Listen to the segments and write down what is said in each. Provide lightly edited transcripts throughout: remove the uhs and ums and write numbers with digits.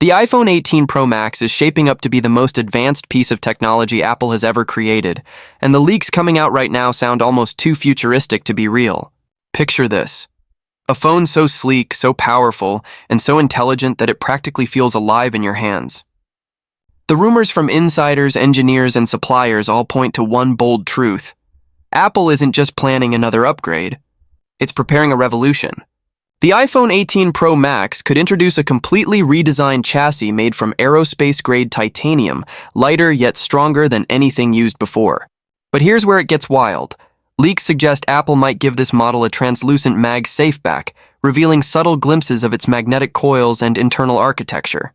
The iPhone 18 Pro Max is shaping up to be the most advanced piece of technology Apple has ever created, and the leaks coming out right now sound almost too futuristic to be real. Picture this. A phone so sleek, so powerful, and so intelligent that it practically feels alive in your hands. The rumors from insiders, engineers, and suppliers all point to one bold truth. Apple isn't just planning another upgrade. It's preparing a revolution. The iPhone 18 Pro Max could introduce a completely redesigned chassis made from aerospace-grade titanium, lighter yet stronger than anything used before. But here's where it gets wild. Leaks suggest Apple might give this model a translucent MagSafe back, revealing subtle glimpses of its magnetic coils and internal architecture.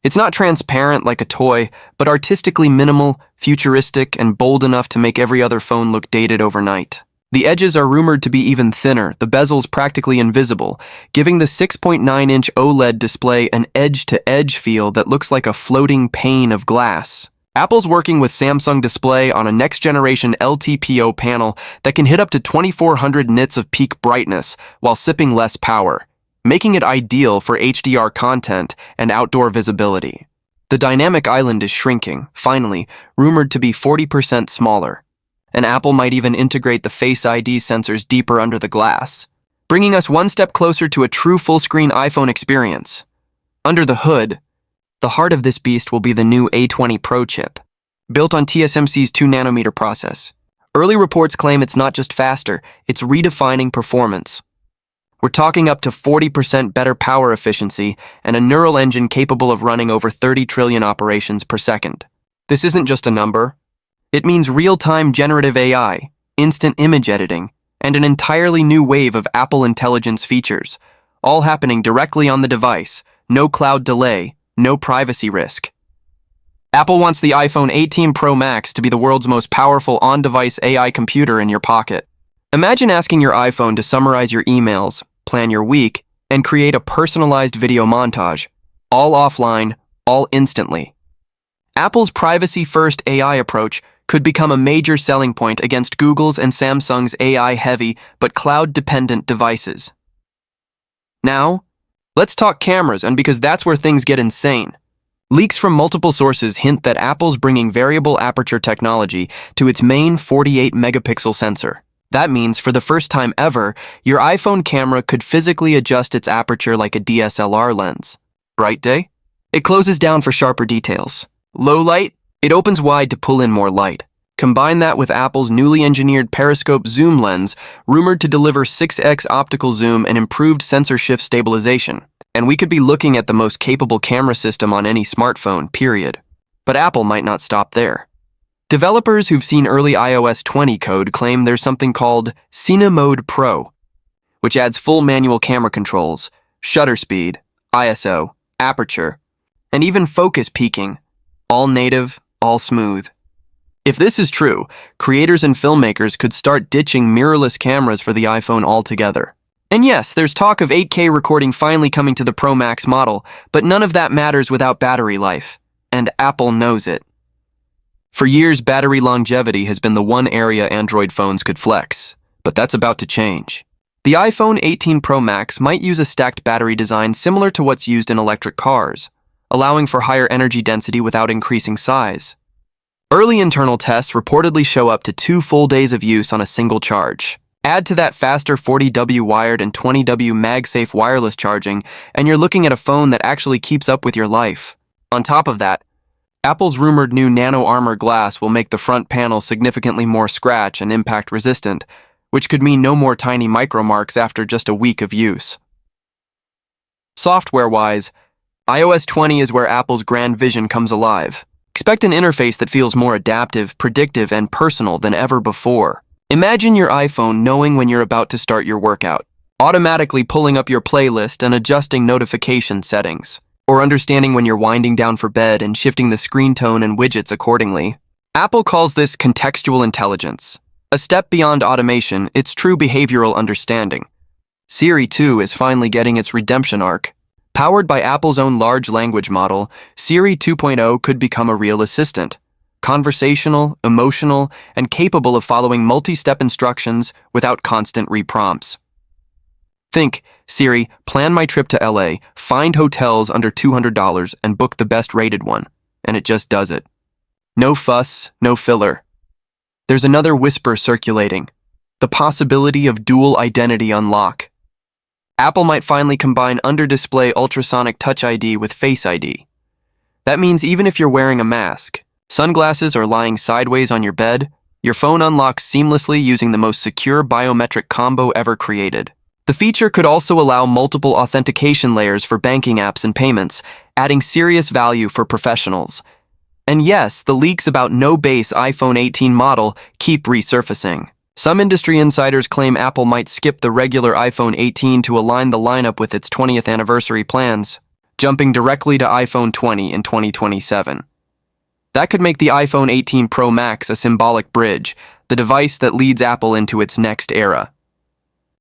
It's not transparent like a toy, but artistically minimal, futuristic, and bold enough to make every other phone look dated overnight. The edges are rumored to be even thinner, the bezels practically invisible, giving the 6.9-inch OLED display an edge-to-edge feel that looks like a floating pane of glass. Apple's working with Samsung Display on a next-generation LTPO panel that can hit up to 2400 nits of peak brightness while sipping less power, making it ideal for HDR content and outdoor visibility. The dynamic island is shrinking, finally, rumored to be 40% smaller. And Apple might even integrate the Face ID sensors deeper under the glass, bringing us one step closer to a true full-screen iPhone experience. Under the hood, the heart of this beast will be the new A20 Pro chip, built on TSMC's 2nm process. Early reports claim it's not just faster, it's redefining performance. We're talking up to 40% better power efficiency and a neural engine capable of running over 30 trillion operations per second. This isn't just a number. It means real-time generative AI, instant image editing, and an entirely new wave of Apple Intelligence features, all happening directly on the device, no cloud delay, no privacy risk. Apple wants the iPhone 18 Pro Max to be the world's most powerful on-device AI computer in your pocket. Imagine asking your iPhone to summarize your emails, plan your week, and create a personalized video montage, all offline, all instantly. Apple's privacy-first AI approach could become a major selling point against Google's and Samsung's AI-heavy but cloud-dependent devices. Now, let's talk cameras, and because that's where things get insane. Leaks from multiple sources hint that Apple's bringing variable aperture technology to its main 48-megapixel sensor. That means, for the first time ever, your iPhone camera could physically adjust its aperture like a DSLR lens. Bright day? It closes down for sharper details. Low light? It opens wide to pull in more light. Combine that with Apple's newly engineered periscope zoom lens, rumored to deliver 6x optical zoom and improved sensor shift stabilization. And we could be looking at the most capable camera system on any smartphone, period. But Apple might not stop there. Developers who've seen early iOS 20 code claim there's something called Cine Mode Pro, which adds full manual camera controls, shutter speed, ISO, aperture, and even focus peaking, all native, all smooth. If this is true, creators and filmmakers could start ditching mirrorless cameras for the iPhone altogether. And yes, there's talk of 8K recording finally coming to the Pro Max model, but none of that matters without battery life. And Apple knows it. For years, battery longevity has been the one area Android phones could flex, but that's about to change. The iPhone 18 Pro Max might use a stacked battery design similar to what's used in electric cars, allowing for higher energy density without increasing size. Early internal tests reportedly show up to 2 full days of use on a single charge. Add to that faster 40W wired and 20W MagSafe wireless charging, and you're looking at a phone that actually keeps up with your life. On top of that, Apple's rumored new nano armor glass will make the front panel significantly more scratch and impact resistant, which could mean no more tiny micro marks after just a week of use. Software-wise, iOS 20 is where Apple's grand vision comes alive. Expect an interface that feels more adaptive, predictive, and personal than ever before. Imagine your iPhone knowing when you're about to start your workout, automatically pulling up your playlist and adjusting notification settings, or understanding when you're winding down for bed and shifting the screen tone and widgets accordingly. Apple calls this contextual intelligence. A step beyond automation, it's true behavioral understanding. Siri, too, is finally getting its redemption arc. Powered by Apple's own large language model, Siri 2.0 could become a real assistant. Conversational, emotional, and capable of following multi-step instructions without constant reprompts. Think, Siri, plan my trip to LA, find hotels under $200, and book the best rated one. And it just does it. No fuss, no filler. There's another whisper circulating. The possibility of dual identity unlock. Apple might finally combine under-display ultrasonic Touch ID with Face ID. That means even if you're wearing a mask, sunglasses, or lying sideways on your bed, your phone unlocks seamlessly using the most secure biometric combo ever created. The feature could also allow multiple authentication layers for banking apps and payments, adding serious value for professionals. And yes, the leaks about no base iPhone 18 model keep resurfacing. Some industry insiders claim Apple might skip the regular iPhone 18 to align the lineup with its 20th anniversary plans, jumping directly to iPhone 20 in 2027. That could make the iPhone 18 Pro Max a symbolic bridge, the device that leads Apple into its next era.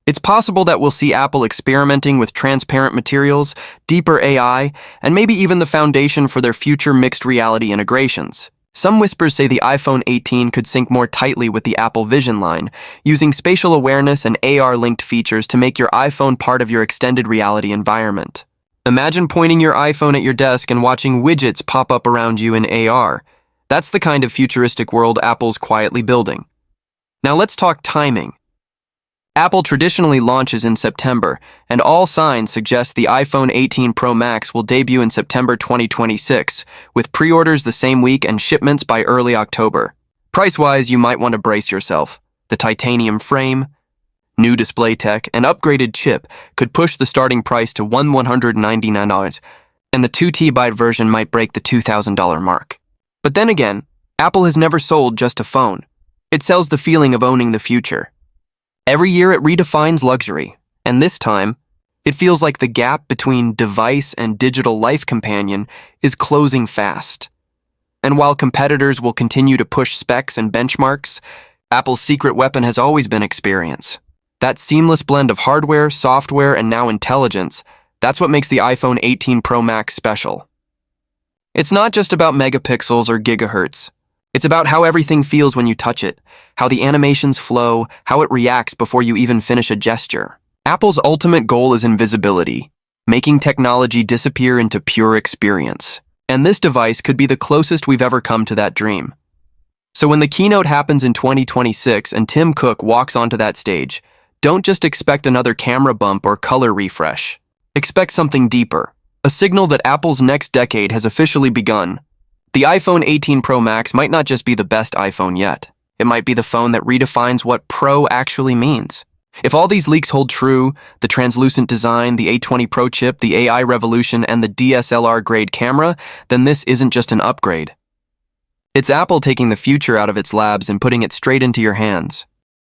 It's possible that we'll see Apple experimenting with transparent materials, deeper AI, and maybe even the foundation for their future mixed reality integrations. Some whispers say the iPhone 18 could sync more tightly with the Apple Vision line, using spatial awareness and AR-linked features to make your iPhone part of your extended reality environment. Imagine pointing your iPhone at your desk and watching widgets pop up around you in AR. That's the kind of futuristic world Apple's quietly building. Now let's talk timing. Apple traditionally launches in September, and all signs suggest the iPhone 18 Pro Max will debut in September 2026, with pre-orders the same week and shipments by early October. Price-wise, you might want to brace yourself. The titanium frame, new display tech, and upgraded chip could push the starting price to $199, and the 2TB version might break the $2,000 mark. But then again, Apple has never sold just a phone. It sells the feeling of owning the future. Every year it redefines luxury, and this time, it feels like the gap between device and digital life companion is closing fast. And while competitors will continue to push specs and benchmarks, Apple's secret weapon has always been experience. That seamless blend of hardware, software, and now intelligence, that's what makes the iPhone 18 Pro Max special. It's not just about megapixels or gigahertz. It's about how everything feels when you touch it, how the animations flow, how it reacts before you even finish a gesture. Apple's ultimate goal is invisibility, making technology disappear into pure experience. And this device could be the closest we've ever come to that dream. So when the keynote happens in 2026 and Tim Cook walks onto that stage, don't just expect another camera bump or color refresh. Expect something deeper, a signal that Apple's next decade has officially begun. The iPhone 18 Pro Max might not just be the best iPhone yet. It might be the phone that redefines what Pro actually means. If all these leaks hold true, the translucent design, the A20 Pro chip, the AI revolution, and the DSLR-grade camera, then this isn't just an upgrade. It's Apple taking the future out of its labs and putting it straight into your hands.